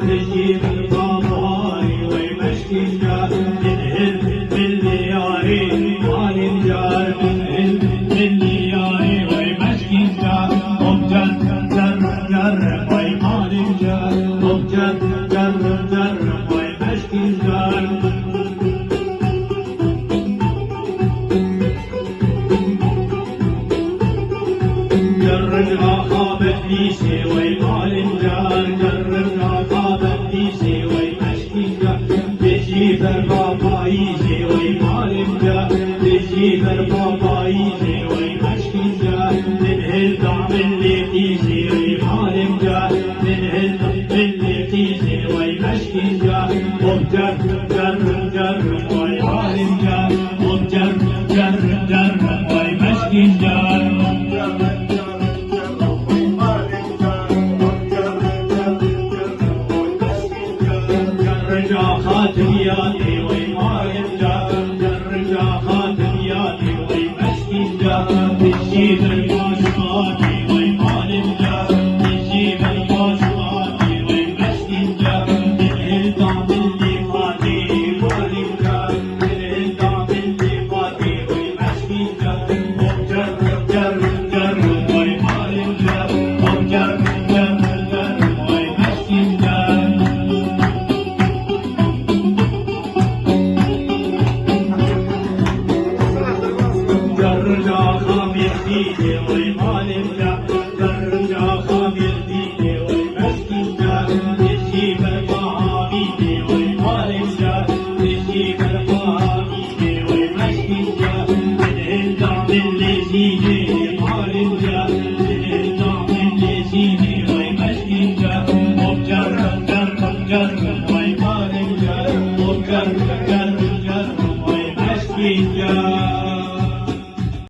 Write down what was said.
تجيب القماري ويمشي جار تنهل بالليالي مال الجار تنهل بالليالي ويمشي جار وبجر جر جر ويمال الجار وبجر جر جر ويمشي جار جربها خابت ليشي ويمال الجار جربها خابت ليشي ويمشي جار تجيب البابا يجي ويمال الجار تجيب البابا يجي ويمشي جار تنهل دعم اللي تيجي ويمال الجار تنهل دعم اللي تيجي ويمشي جار وبجر جر جر ويمال الجار وبجر جر جر ويمشي جار خاتم ياتي ويمال الجار جرجع خاتم ياتي ويمشي الجار تجيب الماشطاتي ويمال الجار تجيب الماشطاتي ويمشي الجار تنهل دعم اللي فاتي مال الجار تنهل دعم اللي فاتي ويمشي الجار وبجر جر جر ويمال الجار وبجر جر جر ويمشي الجار جرجع خامر ديني ويمال الجار جرجع خامر ديني ويمشي الجار تجيب المعاميدي ويمال الجار تجيب المعاميدي ويمشي الجار تنهل دعم اللي زيني مال الجار تنهل دعم اللي زيني ويمشي الجار وبجر جر جر ويمال الجار وبجر جر جر ويمشي الجار